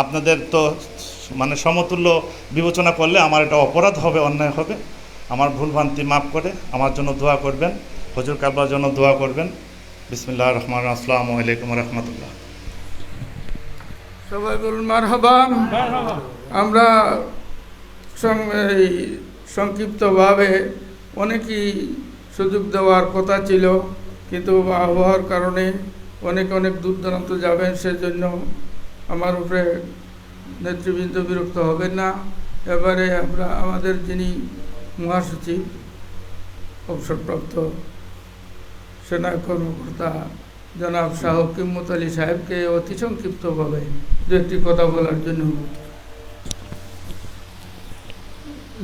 আপনাদের তো মানে সমতুল্য বিবেচনা করলে আমার এটা অপরাধ হবে, অন্যায় হবে। আমার ভুলভ্রান্তি মাফ করে আমার জন্য দোয়া করবেন, হুজুর কাবলার জন্য দোয়া করবেন। বিসমিল্লাহির রহমানির রহিম। আসসালামু আলাইকুম ওয়া রাহমাতুল্লাহ। সবাই বলুন মারহাবা। আমরা এই সংক্ষিপ্তভাবে অনেকই সুযোগ দেওয়ার কথা ছিল, কিন্তু আবহাওয়ার কারণে অনেক দূর দূরান্ত যাবেন, সেজন্য আমার উপরে নেতৃবৃন্দ বিরক্ত হবেন না। এবারে আমরা আমাদের যিনি মহাসচিব অবসরপ্রাপ্ত সেনা কর্মকর্তা জনাব শাহ কিম্মত আলী সাহেবকে অতি সংক্ষিপ্তভাবে দু একটি কথা বলার জন্য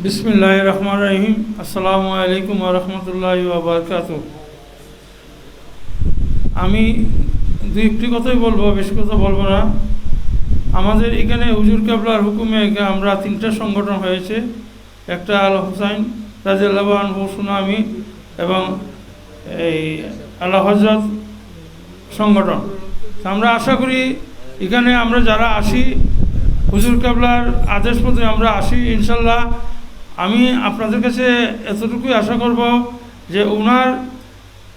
বিসমিল্লাহির রহমানির রহিম। আসসালামু আলাইকুম ওয়া রাহমাতুল্লাহি ওয়া বারাকাতুহু। আমি দুই কথাই বলবো, বেশি কথা বলবো না। আমাদের এখানে হুজুর কেবলার হুকুমে আমরা 3টা সংগঠন হয়েছে। একটা আল হুসাইন রাদিয়াল্লাহু আনহু সুনামি এবং এই আলা হযরত সংগঠন। আমরা আশা করি এখানে আমরা যারা আসি হুজুর কেবলার আদেশ মতো আমরা আসি ইনশাল্লাহ। আমি আপনাদের কাছে এতটুকুই আশা করব যে ওনার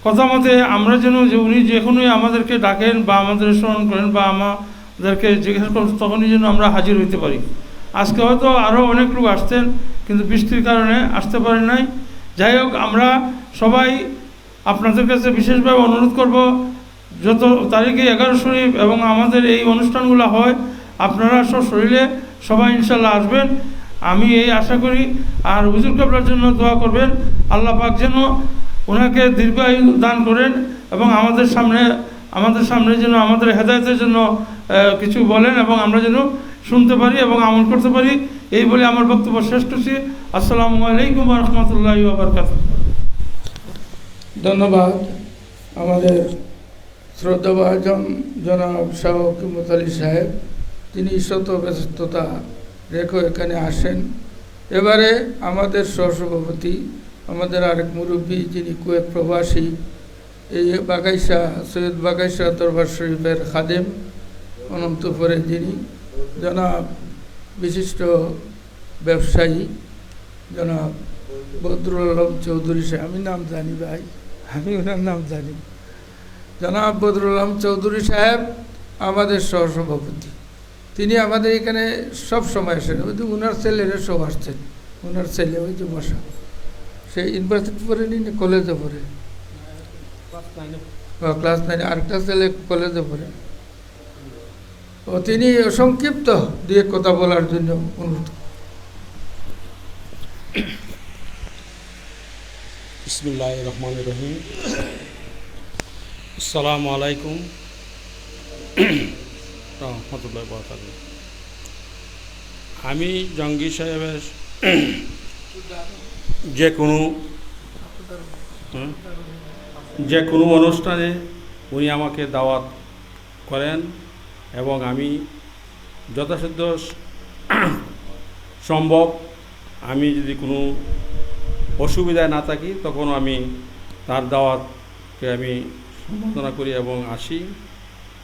কথা মতে আমরা যেন, যে উনি যখনই আমাদেরকে ডাকেন বা আমাদের স্মরণ করেন বা আমাদেরকে জিজ্ঞাসা করেন তখনই যেন আমরা হাজির হইতে পারি। আজকে হয়তো আরও অনেক লোক আসতেন, কিন্তু বৃষ্টির কারণে আসতে পারেন নাই। যাই হোক, আমরা সবাই আপনাদের কাছে বিশেষভাবে অনুরোধ করব, যত তারিখে 11 শরীফ এবং আমাদের এই অনুষ্ঠানগুলো হয় আপনারা শরীরে সবাই ইনশাল্লাহ আসবেন, আমি এই আশা করি। আর হুজুর কেবলার জন্য দোয়া করবেন, আল্লাহ পাক যেন ওনাকে দীর্ঘায়ু দান করেন এবং আমাদের সামনে যেন আমাদের হেদায়েতের জন্য কিছু বলেন এবং আমরা যেন শুনতে পারি এবং আমল করতে পারি। এই বলে আমার বক্তব্য শেষ করছি। আসসালামু আলাইকুম ওয়া রাহমাতুল্লাহি ওয়া বারাকাতুহু। ধন্যবাদ আমাদের শ্রদ্ধাভাজন জনাব শাহ কিমত আলী সাহেব, তিনি শত ব্যস্ততা রেখে এখানে আসেন। এবারে আমাদের সহসভাপতি, আমাদের আরেক মুরব্বী যিনি কুয়েত প্রবাসী, এই বাগাইশা সৈয়দ বাগাইশা দরবার শরীফের খাদেম অনন্তপুরে যিনি, জনাব বিশিষ্ট ব্যবসায়ী জনাব বদরুল আলম চৌধুরী সাহেব, আমি নাম জানি ভাই, আমি ওনার নাম জানি, জনাব বদরুল আলম চৌধুরী সাহেব আমাদের সহসভাপতি। তিনি আমাদের এখানে সব সময় আসেন। ওই যে ওনার ছেলেরা সব আসছেন, ওনার ছেলে ওই যে বসা, সে ইউনিভার্সিটি পড়ে নি না কলেজে পড়ে, ক্লাস 9, আরেকটা ছেলে কলেজে পড়ে। ও তিনি সংক্ষিপ্ত দিয়ে কথা বলার জন্য অনুরোধ। বিসমিল্লাহির রহমানির রহিম। আসসালামু আলাইকুম রহমতুল্লাহি ওয়া বারাকাতুহু। আমি জঙ্গি সাহেবের যে কোনো অনুষ্ঠানে উনি আমাকে দাওয়াত করেন এবং আমি যথাসাধ্য সম্ভব, আমি যদি কোনো অসুবিধায় না থাকি তখন আমি তার দাওয়াতকে আমি সম্বোধনা করি এবং আসি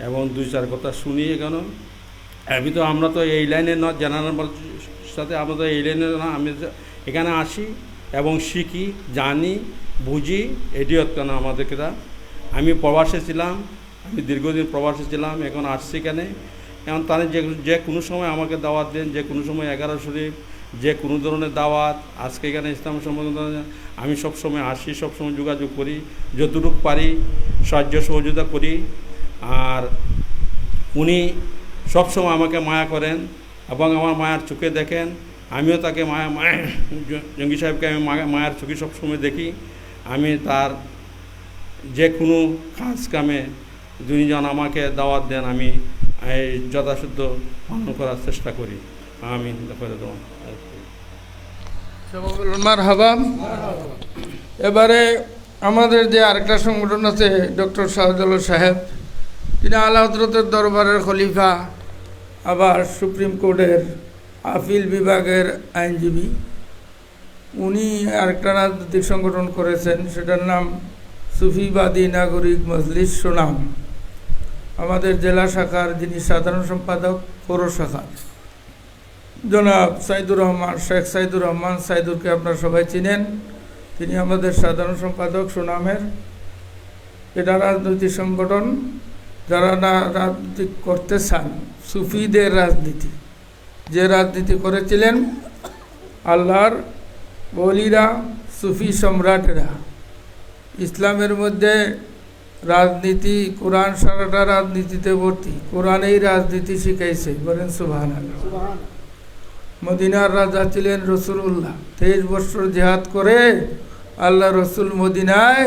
এবং 2-4 কথা শুনি। কেন আমরা তো এই লাইনে না, জানানোর সাথে আমরা তো এই লাইনে না, আমি এখানে আসি এবং শিখি, জানি, বুঝি, এটি কেন আমাদের কেনা। আমি প্রবাসে ছিলাম, আমি দীর্ঘদিন প্রবাসে ছিলাম, এখন আসছি এখানে। এখন তারা যে কোনো সময় আমাকে দাওয়াত দেন, যে কোনো সময় 11 শরীফ, যে কোনো ধরনের দাওয়াত, আজকে এখানে ইসলাম সম্বন্ধে আমি সবসময় আসি, সবসময় যোগাযোগ করি, যতটুকু পারি সাহায্য সহযোগিতা করি। আর উনি সবসময় আমাকে মায়া করেন এবং আমার মায়ার চোখে দেখেন, আমিও তাকে মায়া জঙ্গি সাহেবকে আমি মায়ার চোখে সবসময় দেখি। আমি তার যে কোনো কাজ কামে যিনি যেন আমাকে দাওয়াত দেন, আমি এই যথাসাধ্য পালন করার চেষ্টা করি। আমি মারহাবা। এবারে আমাদের যে আরেকটা সংগঠন আছে, ডক্টর শাহজালাল সাহেব, তিনি আলা হযরতের দরবারের খলিফা, আবার সুপ্রিম কোর্টের আপিল বিভাগের আইনজীবী। উনি আরেকটা রাজনৈতিক সংগঠন করেছেন, সেটার নাম সুফিবাদী নাগরিক মজলিস সুনাম। আমাদের জেলা শাখার যিনি সাধারণ সম্পাদক, পৌর শাখার জনাব সাইদুর রহমান, শেখ সাইদুর রহমান, সাইদুরকে আপনারা সবাই চিনেন, তিনি আমাদের সাধারণ সম্পাদক সুনামের। এটা রাজনৈতিক সংগঠন, যারা না রাজনীতি করতে চান, সুফিদের রাজনীতি, যে রাজনীতি করেছিলেন আল্লাহর ওলিরা, সুফি সম্রাটেরা। ইসলামের মধ্যে রাজনীতি, কোরআন সারাটা রাজনীতিতে ভর্তি, কোরআনেই রাজনীতি শিখাইছে, বলেন সুবহানাল্লাহ। মদিনার রাজা ছিলেন রসুলুল্লাহ, 23 বছর জিহাদ করে আল্লাহ রসুল মদিনায়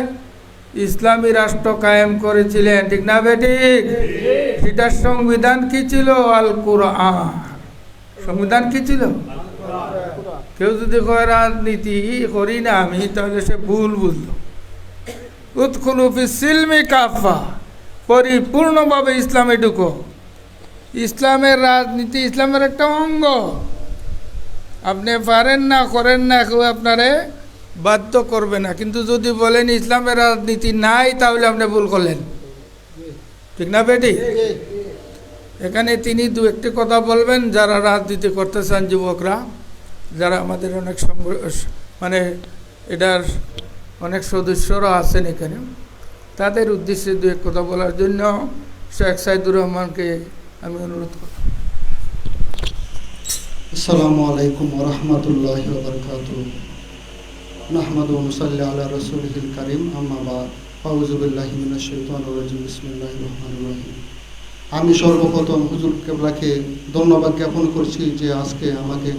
ইসলামী রাষ্ট্র কায়েম করেছিলেন, ঠিক না বেঠিক? সেটার সংবিধান কি ছিল? আল কোরআন। সংবিধান কি ছিল? কেউ যদি কয় রাজনীতি করি না আমি, তাহলে সে ভুল বুঝল। উৎখুলু ফিস সিলমি কাফা, পরিপূর্ণভাবে ইসলামে ঢুকো। ইসলামের রাজনীতি ইসলামের একটা অঙ্গ। আপনি পারেন না, করেন না, কেউ আপনারে বাধ্য করবে না। কিন্তু যদি বলেন ইসলামের রাজনীতি নাই, তাহলে আপনি ভুল করলেন, ঠিক না বেটি? এখানে তিনি দু একটি কথা বলবেন যারা রাজনীতি করতে চান, যুবকরা যারা আমাদের অনেক মানে এটার অনেক সদস্যরা আছেন এখানে, তাদের উদ্দেশ্যে দু এক কথা বলার জন্য শেখ সাইদুর রহমানকে আমি অনুরোধ করব। আসসালামু আলাইকুম ওয়া রাহমাতুল্লাহি ওয়া বারাকাতুহু। নাহমাদু ওয়া নুসাল্লি আলা রাসূলিল কারীম, আম্মা বা'দ। আউযু বিল্লাহি মিনাশ শাইতানির রাজীম। বিসমিল্লাহির রহমানির রহিম। আমি সর্বপ্রথম হুজুর কেবলাকে ধন্যবাদ জ্ঞাপন করছি যে আজকে আমাকে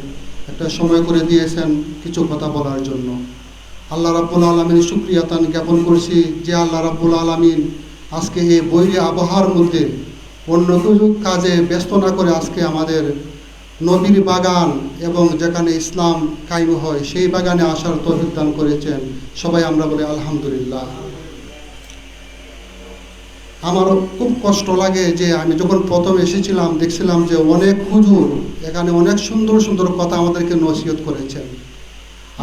একটা সময় করে দিয়েছেন কিছু কথা বলার জন্য। আল্লাহ রাব্বুল আলামিনের শুকরিয়া তান জ্ঞাপন করছি যে আল্লাহ রাব্বুল আলামিন আজকে এই বৈরী আবহাওয়ার মধ্যে অন্য কিছু কাজে ব্যস্ত না করে আজকে আমাদের নবীর বাগান এবং যেখানে ইসলাম কায়েম হয় সেই বাগানে আসার তৌফিক দান করেছেন। সবাই আমরা বলি আলহামদুলিল্লাহ। আমারও খুব কষ্ট লাগে যে আমি যখন প্রথম এসেছিলাম দেখছিলাম যে অনেক হুজুর এখানে অনেক সুন্দর সুন্দর কথা আমাদেরকে নসিহত করেছেন,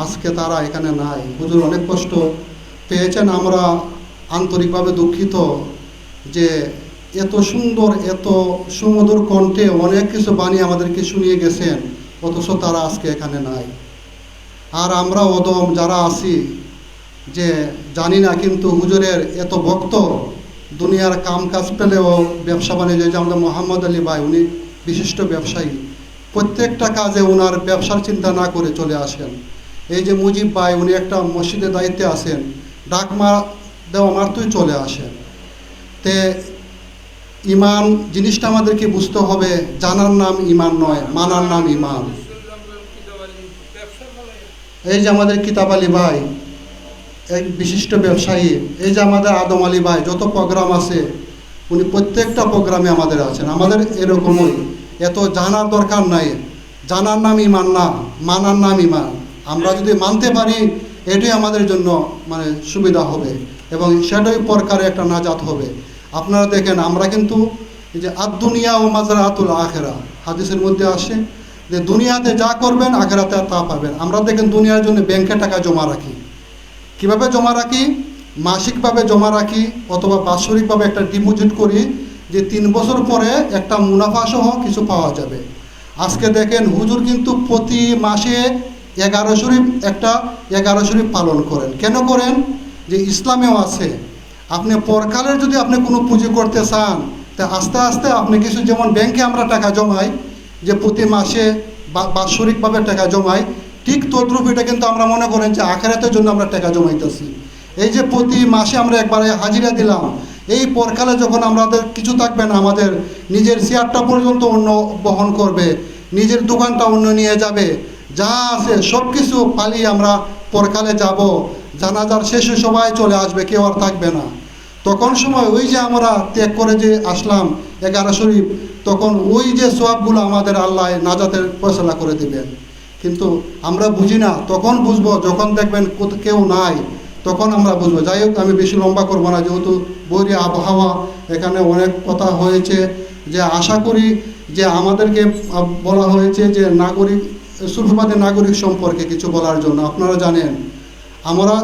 আজকে তারা এখানে নাই। হুজুর অনেক কষ্ট পেয়েছেন, আমরা আন্তরিকভাবে দুঃখিত যে এত সুন্দর এত সুমধুর কণ্ঠে অনেক কিছু বাণী আমাদেরকে শুনিয়ে গেছেন, অথচ তারা আজকে এখানে নাই। আর আমরা অদম যারা আছি যে জানি না, কিন্তু হুজুরের এত ভক্ত, দুনিয়ার কাম কাজ পেলেও ব্যবসা বাণিজ্য, যে আমাদের মোহাম্মদ আলী ভাই উনি বিশিষ্ট ব্যবসায়ী, প্রত্যেকটা কাজে ওনার ব্যবসার চিন্তা না করে চলে আসেন। এই যে মুজিব ভাই উনি একটা মসজিদের দায়িত্বে আছেন, ডাকমা দেওয়া মারতেই চলে আসেন। তে ইমান জিনিসটা আমাদেরকে বুঝতে হবে, জানার নাম ইমান নয়, মানার নাম ইমান। এই যে আমাদের কিতাব আলী ভাই এক বিশিষ্ট ব্যবসায়ী, এই যে আমাদের আদম আলী ভাই, যত প্রোগ্রাম আছে উনি প্রত্যেকটা প্রোগ্রামে আমাদের আছেন। আমাদের এরকমই, এত জানার দরকার নাই, জানার নাম ইমান না, মানার নাম ইমান। আমরা যদি মানতে পারি এটাই আমাদের জন্য মানে সুবিধা হবে এবং সেটাই পরকারে একটা নাজাত হবে। আপনারা দেখেন আমরা কিন্তু এই যে আদ-দুনিয়া ও মাজরাতুল আখিরা হাদিসের মধ্যে আসে যে দুনিয়াতে যা করবেন আখিরাতে তা পাবেন। আমরা দেখেন দুনিয়ার জন্য ব্যাংকে টাকা জমা রাখি, কিভাবে জমা রাখি? মাসিকভাবে জমা রাখি অথবা বাৎসরিকভাবে একটা ডিপোজিট করি যে 3 বছর পরে একটা মুনাফা সহ কিছু পাওয়া যাবে। আজকে দেখেন হুজুর কিন্তু প্রতি মাসে 11 শরীফ একটা 11 শরীফ পালন করেন। কেন করেন? যে ইসলামেও আছে আপনি পরকালের যদি আপনি কোনো পুঁজি করতে চান তা আস্তে আস্তে আপনি কিছু, যেমন ব্যাংকে আমরা টাকা জমাই যে প্রতি মাসে বাৎসরিকভাবে টাকা জমাই, ঠিক তদ্রূপ এটা কিন্তু আমরা মনে করেন যে আখিরাতের জন্য আমরা টাকা জমাইতেছি। এই যে প্রতি মাসে আমরা একবারে হাজিরা দিলাম, এই পরকালে যখন আমাদের কিছু থাকবে না, আমাদের নিজের চেয়ারটা পর্যন্ত অন্য বহন করবে, নিজের দোকানটা অন্য নিয়ে যাবে, যা আছে সব কিছু পালিয়ে আমরা পরকালে যাব। জানাজার শেষে সবাই চলে আসবে, কেউ আর থাকবে না। তখন সময় ওই যে আমরা ত্যাগ করে যে আসলাম 11 শরীফ, তখন ওই যে সওয়াবগুলো আমাদের আল্লাহ নাজাতের ফয়সালা করে দিবেন। কিন্তু আমরা বুঝি না, তখন বুঝবো যখন দেখবেন কেউ নাই, তখন আমরা বুঝবো। যাই হোক, আমি বেশি লম্বা করবো না, যেহেতু বৈরী আবহাওয়া, এখানে অনেক কথা হয়েছে। যে আশা করি যে আমাদেরকে বলা হয়েছে যে নাগরিক সুফিবাদী নাগরিক সম্পর্কে কিছু বলার জন্য। আপনারা জানেন আমরা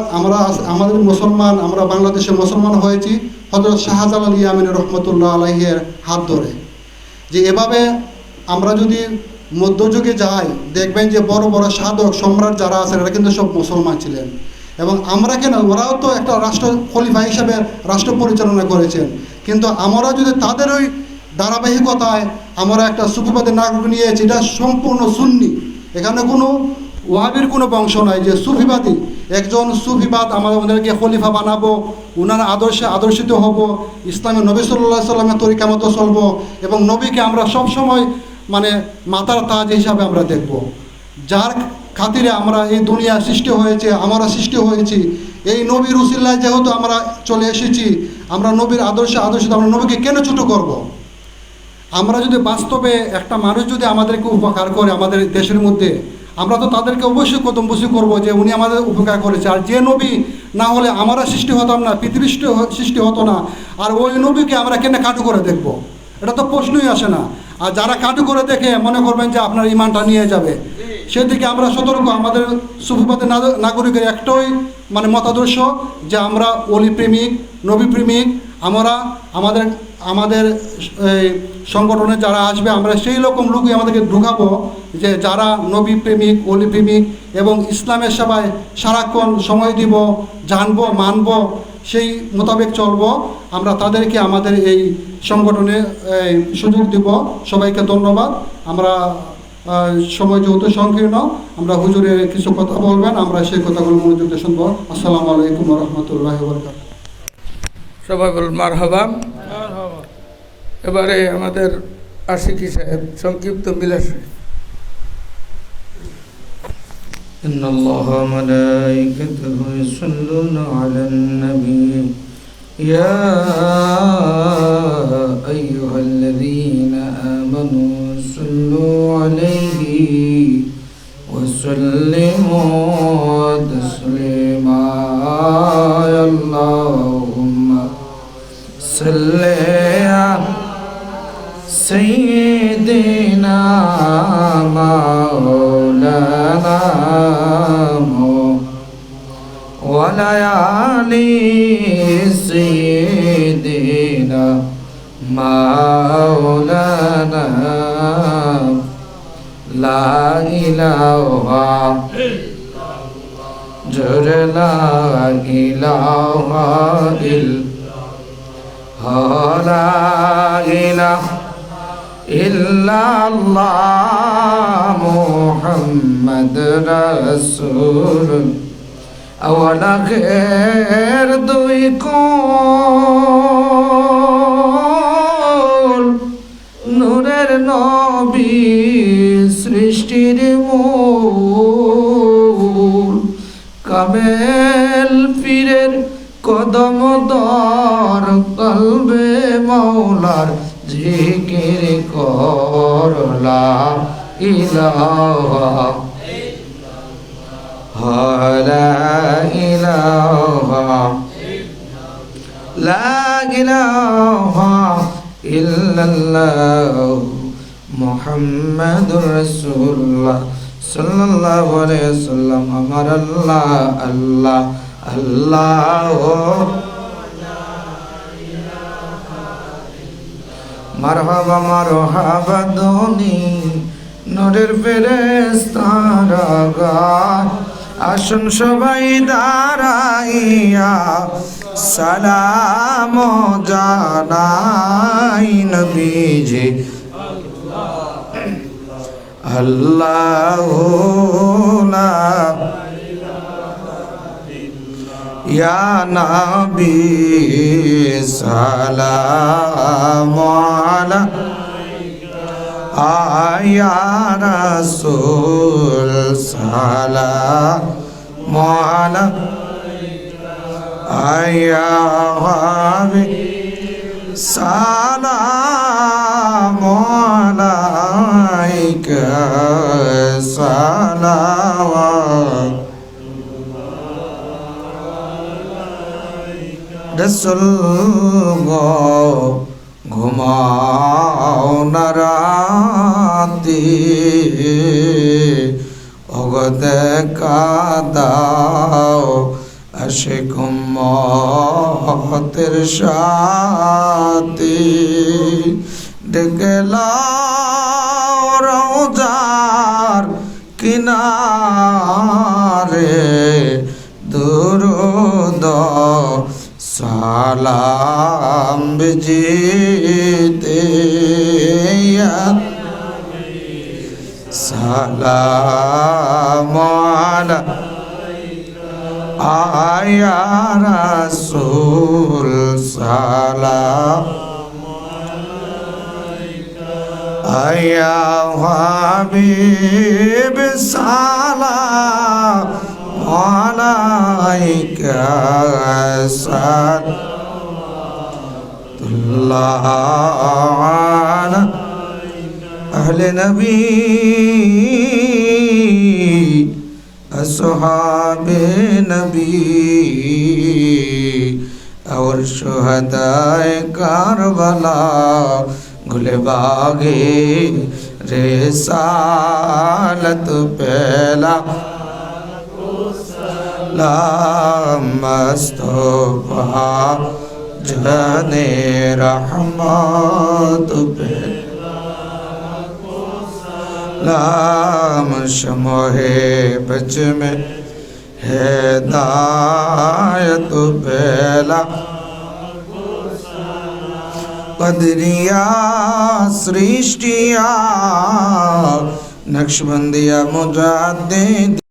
আমাদের মুসলমান, আমরা বাংলাদেশে মুসলমান হয়েছি হযরত শাহজালাল ইয়ামিনী রহমতুল্লাহ আলাইহির হাত ধরে। যে এভাবে আমরা যদি মধ্যযুগে যাই, দেখবেন যে বড় বড় সাধক সম্রাট যারা আছেন এরা কিন্তু সব মুসলমান ছিলেন। এবং আমরা কেন, ওরাও তো একটা রাষ্ট্র খলিফা হিসাবে রাষ্ট্র পরিচালনা করেছেন, কিন্তু আমরা যদি তাদের ওই ধারাবাহিকতায় আমরা একটা সুফিবাদী নাগরিক নিয়েছি, এটা সম্পূর্ণ সুন্নি, এখানে কোনো ওয়াহাবির কোনো বংশ নাই। যে সুফিবাদী, একজন সুফিবাদ আমাদেরকে খলিফা বানাবো, উনার আদর্শে আদর্শিত হব, ইসলামে নবী সাল্লাল্লাহু আলাইহি সাল্লামের তরিকা মতো চলবো এবং নবীকে আমরা সব সময় মানে মাথার তাজ হিসাবে আমরা দেখব। যার খাতিরে আমরা এই দুনিয়া সৃষ্টি হয়েছে, আমরা সৃষ্টি হয়েছি, এই নবীর উসিলায় যেহেতু আমরা চলে এসেছি, আমরা নবীর আদর্শে আদর্শিত, আমরা নবীকে কেন ছোট করব? আমরা যদি বাস্তবে একটা মানুষ যদি আমাদেরকে উপকার করে আমাদের দেশের মধ্যে, আমরা তো তাদেরকে অবশ্যই কদমবুসি করবো যে উনি আমাদের উপকার করেছে। আর যে নবী না হলে আমরা সৃষ্টি হতাম না, পৃথিবী সৃষ্টি হতো না, আর ওই নবীকে আমরা কেন কাটু করে দেখব? এটা তো প্রশ্নই আসে না। আর যারা কাটু করে দেখে মনে করবেন যে আপনার ইমানটা নিয়ে যাবে, সেদিকে আমরা সতর্ক। আমাদের সুফিবাদের নাগরিকের একটাই মানে মতাদর্শ যে আমরা অলি প্রেমিক, নবী প্রেমিক। আমরা আমাদের এই সংগঠনে যারা আসবে, আমরা সেই রকম লোকই আমাদেরকে ঢুকাবো যে যারা নবী প্রেমিক, অলি প্রেমিক এবং ইসলামের সেবায় সারাক্ষণ সময় দিব, জানবো, মানবো, সেই মোতাবেক চলবো। আমরা তাদেরকে আমাদের এই সংগঠনে সুযোগ দিব। সবাইকে ধন্যবাদ। আমরা সময় যেহেতু সংকীর্ণ, আমরা হুজুরের কিছু কথা বলবেন, আমরা সেই কথাগুলো মনোযোগ দিয়ে শুনবো। আসসালামু আলাইকুম ওয়া রাহমাতুল্লাহি ওয়া বারাকাতুহু। সবাই বলুন মারহাবা। এবারে আমাদের আশিকি সাহেব সংক্ষিপ্ত বিলাস। إن الله وملائكته يصلون على النبي يا أيها الذين آمنوا صلوا عليه وسلموا تسليما اللهم صل على سيدنا مولانا وليالي سيدنا مولانا لا إله جر لا إله إلا إله إلا الله محمد رسول أولا خير দুই কোল নূরের নবী সৃষ্টির মূল কামেল পীরের কদম দর কলবে মাওলার জিকির করলা ইলাহা লা ইলাহা লা ইলাহা ইল্লাল্লাহ মুহাম্মাদুর রাসূলুল্লাহ সাল্লাল্লাহু আলাইহি ওয়াসাল্লাম। আমার আল্লাহ আল্লাহ আল্লাহ মারহাবা মারহাবা ধ্বনি নূরের ফেরেশতারা গায় আসুন সবাই দাঁড়াইয়া সালাম জানাই নবীজি আল্লাহু লা ইয়া নবী সালাম আলাইকা ইয়া রাসূল সালাম আলাইকা ইয়া হাবিব সালাম আলাইকা সালাওয়াত রসুল গো ঘুমাও না রাতে অগদে কাদাও আশিক উম্মতের সাথে ডেকে লাও রওজার কিনারে দুরুদ সালাম বিজিতে সালাম আলাইকা ইয়া রাসূল সালাম আলাইকা ইয়া হাবিব সালাম আলাইকা সাল্লাল্লাহু আলা আহলে নবী असहाबे नबी और शुहदाए कारबला गुले बागे रिसालत पहला मुस्तफा जाने रहमत पे लाम शमोहे बच में हिदायत पहला कदरिया सृष्टिया नक्शबंदिया मुजाद्दिद